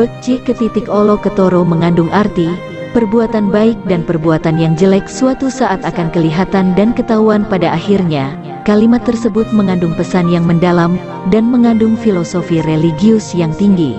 Bekci ketitik olo ketoro mengandung arti, perbuatan baik dan perbuatan yang jelek suatu saat akan kelihatan dan ketahuan pada akhirnya. Kalimat tersebut mengandung pesan yang mendalam dan mengandung filosofi religius yang tinggi.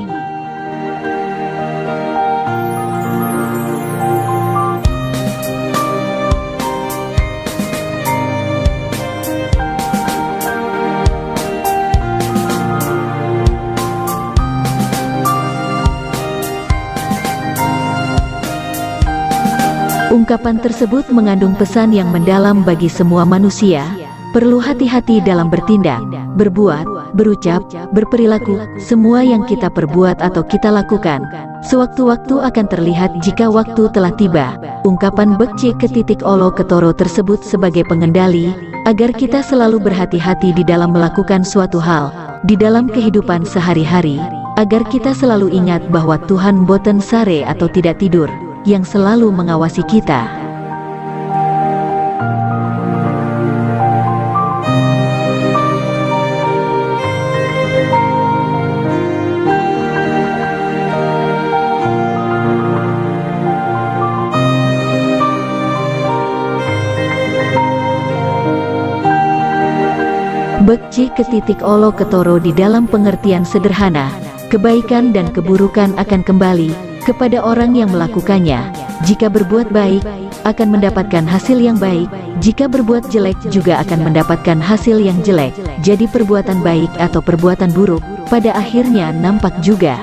Ungkapan tersebut mengandung pesan yang mendalam bagi semua manusia. Perlu hati-hati dalam bertindak, berbuat, berucap, berperilaku. Semua yang kita perbuat atau kita lakukan sewaktu-waktu akan terlihat jika waktu telah tiba. Ungkapan Bekci ketitik olo ketoro tersebut sebagai pengendali agar kita selalu berhati-hati di dalam melakukan suatu hal di dalam kehidupan sehari-hari, agar kita selalu ingat bahwa Tuhan boten sare atau tidak tidur, yang selalu mengawasi kita. Bekci ketitik olo ketoro di dalam pengertian sederhana, kebaikan dan keburukan akan kembali kepada orang yang melakukannya. Jika berbuat baik, akan mendapatkan hasil yang baik. Jika berbuat jelek juga akan mendapatkan hasil yang jelek. Jadi perbuatan baik atau perbuatan buruk, pada akhirnya nampak juga.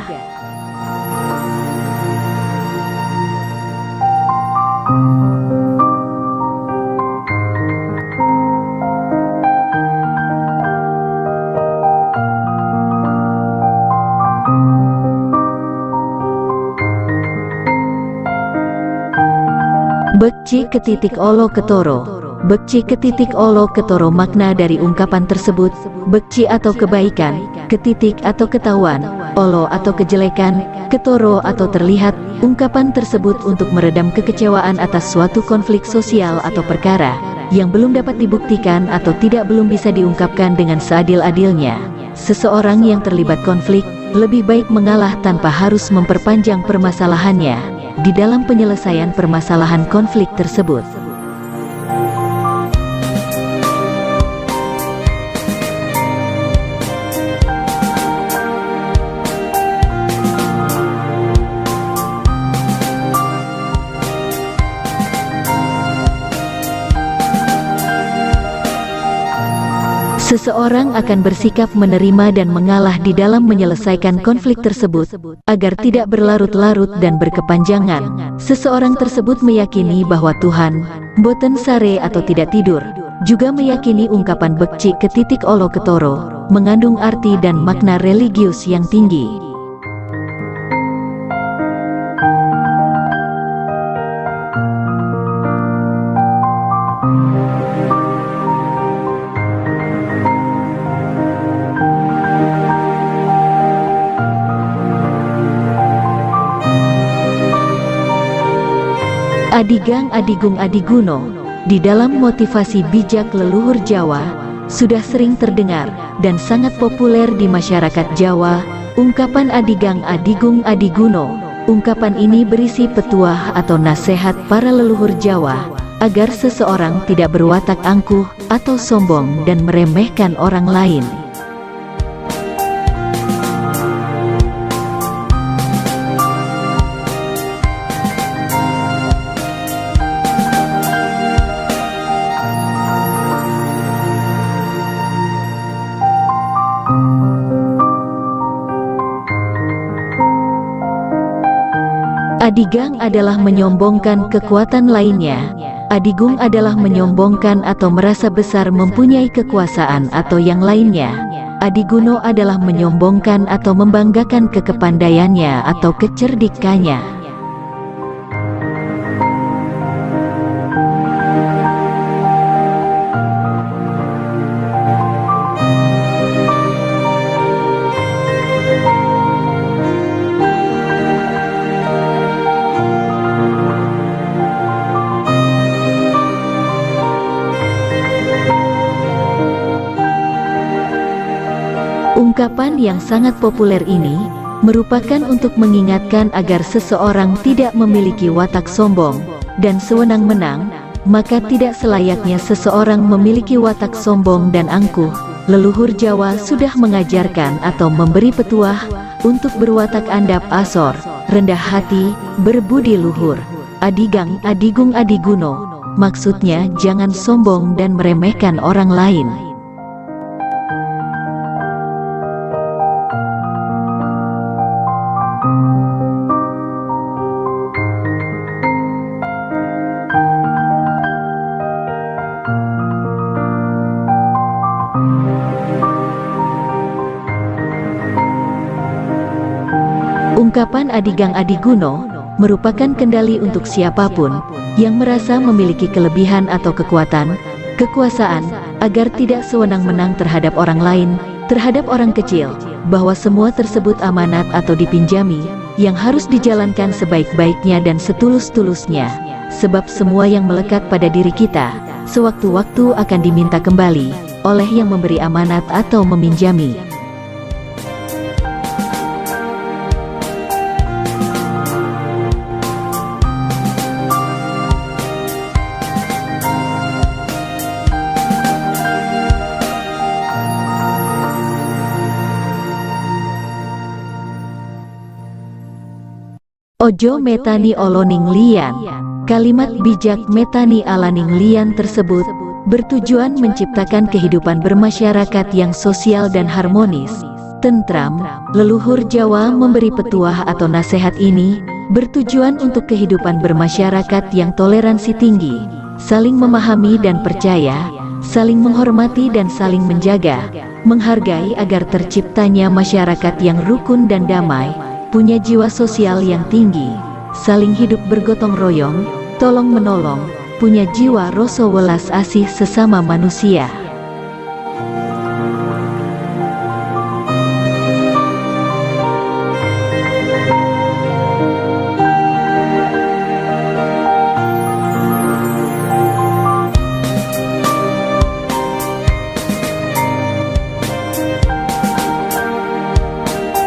Bekci ketitik olo ketoro. Bekci ketitik olo ketoro makna dari ungkapan tersebut. Bekci atau kebaikan, ketitik atau ketahuan, olo atau kejelekan, ketoro atau terlihat. Ungkapan tersebut untuk meredam kekecewaan atas suatu konflik sosial atau perkara yang belum dapat dibuktikan atau belum bisa diungkapkan dengan seadil-adilnya. Seseorang yang terlibat konflik lebih baik mengalah tanpa harus memperpanjang permasalahannya di dalam penyelesaian permasalahan konflik tersebut. Seseorang akan bersikap menerima dan mengalah di dalam menyelesaikan konflik tersebut, agar tidak berlarut-larut dan berkepanjangan. Seseorang tersebut meyakini bahwa Tuhan boten sare atau tidak tidur, juga meyakini ungkapan Bekci ketitik olo ketoro mengandung arti dan makna religius yang tinggi. Adigang Adigung Adiguno, di dalam motivasi bijak leluhur Jawa, sudah sering terdengar dan sangat populer di masyarakat Jawa. Ungkapan Adigang Adigung Adiguno. Ungkapan ini berisi petuah atau nasihat para leluhur Jawa agar seseorang tidak berwatak angkuh atau sombong dan meremehkan orang lain. Adigang adalah menyombongkan kekuatan lainnya. Adigung adalah menyombongkan atau merasa besar mempunyai kekuasaan atau yang lainnya. Adiguno adalah menyombongkan atau membanggakan kekepandaiannya atau kecerdikannya. Ungkapan yang sangat populer ini merupakan untuk mengingatkan agar seseorang tidak memiliki watak sombong dan sewenang-wenang, maka tidak selayaknya seseorang memiliki watak sombong dan angkuh. Leluhur Jawa sudah mengajarkan atau memberi petuah untuk berwatak andap asor, rendah hati, berbudi luhur. Adigang, adigung, adiguno, maksudnya jangan sombong dan meremehkan orang lain. Ungkapan adigang adiguno merupakan kendali untuk siapapun yang merasa memiliki kelebihan atau kekuatan, kekuasaan, agar tidak sewenang-wenang terhadap orang lain, terhadap orang kecil, bahwa semua tersebut amanat atau dipinjami, yang harus dijalankan sebaik-baiknya dan setulus-tulusnya, sebab semua yang melekat pada diri kita, sewaktu-waktu akan diminta kembali, oleh yang memberi amanat atau meminjami. Ojo metani oloning lian. Kalimat bijak metani alaning lian tersebut bertujuan menciptakan kehidupan bermasyarakat yang sosial dan harmonis, tentram. Leluhur Jawa memberi petuah atau nasihat ini bertujuan untuk kehidupan bermasyarakat yang toleransi tinggi, saling memahami dan percaya, saling menghormati dan saling menjaga, menghargai agar terciptanya masyarakat yang rukun dan damai, punya jiwa sosial yang tinggi, saling hidup bergotong royong, tolong menolong, punya jiwa rasa welas asih sesama manusia.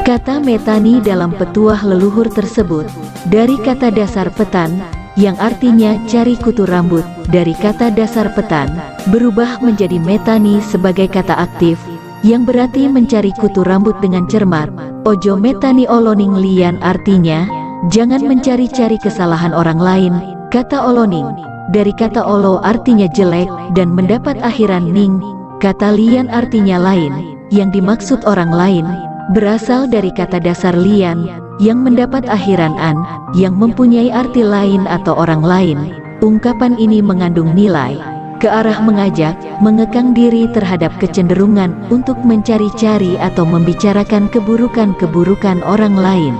Kata metani dalam petuah leluhur tersebut dari kata dasar petan, yang artinya cari kutu rambut. Dari kata dasar petan berubah menjadi metani sebagai kata aktif, yang berarti mencari kutu rambut dengan cermat. Ojo metani oloning lian artinya jangan mencari-cari kesalahan orang lain. Kata oloning dari kata olo artinya jelek dan mendapat akhiran ning. Kata lian artinya lain, yang dimaksud orang lain berasal dari kata dasar lian, yang mendapat akhiran an, yang mempunyai arti lain atau orang lain. Ungkapan ini mengandung nilai ke arah mengajak, mengekang diri terhadap kecenderungan untuk mencari-cari atau membicarakan keburukan-keburukan orang lain.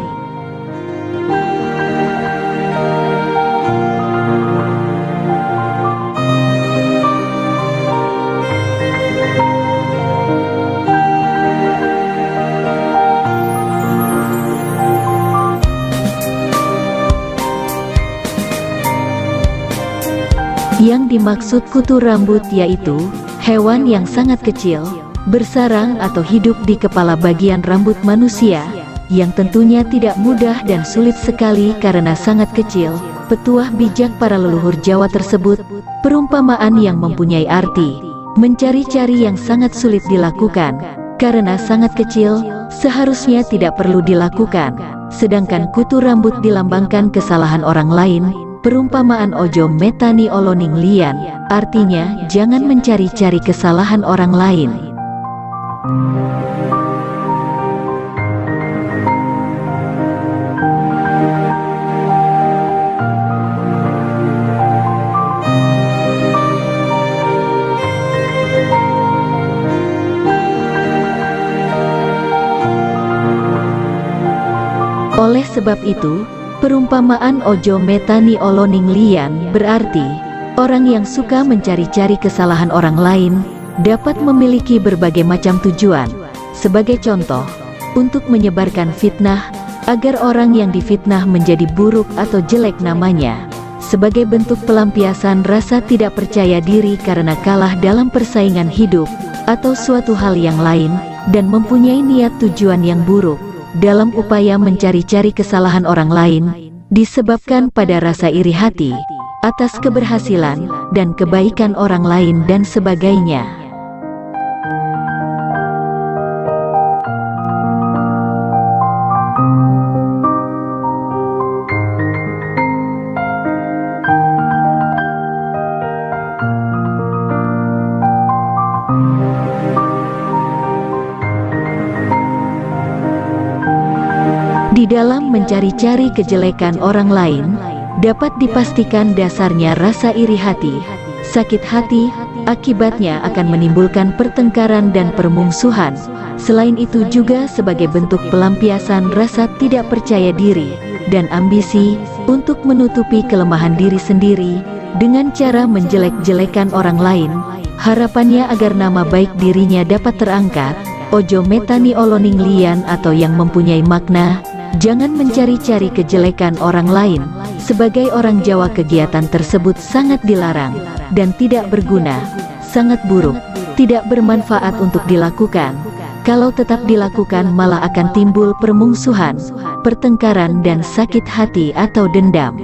Yang dimaksud kutu rambut yaitu hewan yang sangat kecil, bersarang atau hidup di kepala bagian rambut manusia, yang tentunya tidak mudah dan sulit sekali karena sangat kecil. Petuah bijak para leluhur Jawa tersebut, perumpamaan yang mempunyai arti mencari-cari yang sangat sulit dilakukan, karena sangat kecil, seharusnya tidak perlu dilakukan. Sedangkan kutu rambut dilambangkan kesalahan orang lain. Perumpamaan ojo metani oloning lian artinya jangan mencari-cari kesalahan orang lain. Oleh sebab itu, perumpamaan ojo metani oloning lian berarti orang yang suka mencari-cari kesalahan orang lain dapat memiliki berbagai macam tujuan. Sebagai contoh, untuk menyebarkan fitnah agar orang yang difitnah menjadi buruk atau jelek namanya. Sebagai bentuk pelampiasan rasa tidak percaya diri karena kalah dalam persaingan hidup atau suatu hal yang lain dan mempunyai niat tujuan yang buruk. dalam upaya mencari-cari kesalahan orang lain, disebabkan pada rasa iri hati atas keberhasilan dan kebaikan orang lain dan sebagainya. Di dalam mencari-cari kejelekan orang lain, dapat dipastikan dasarnya rasa iri hati, sakit hati, akibatnya akan menimbulkan pertengkaran dan permusuhan. Selain itu juga sebagai bentuk pelampiasan rasa tidak percaya diri dan ambisi untuk menutupi kelemahan diri sendiri dengan cara menjelek-jelekan orang lain. Harapannya agar nama baik dirinya dapat terangkat. Ojo metani oloning lian atau yang mempunyai makna. Jangan mencari-cari kejelekan orang lain. Sebagai orang Jawa, kegiatan tersebut sangat dilarang dan tidak berguna, sangat buruk, tidak bermanfaat untuk dilakukan. Kalau tetap dilakukan malah akan timbul permusuhan, pertengkaran dan sakit hati atau dendam.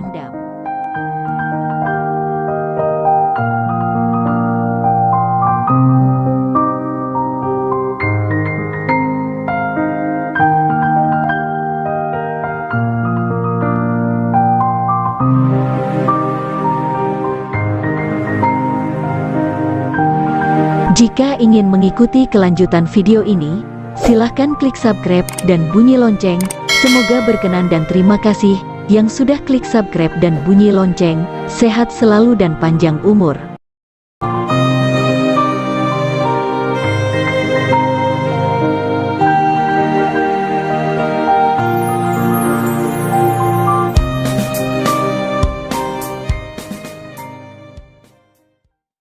Jika ingin mengikuti kelanjutan video ini, silahkan klik subscribe dan bunyi lonceng. Semoga berkenan dan terima kasih yang sudah klik subscribe dan bunyi lonceng. Sehat selalu dan panjang umur.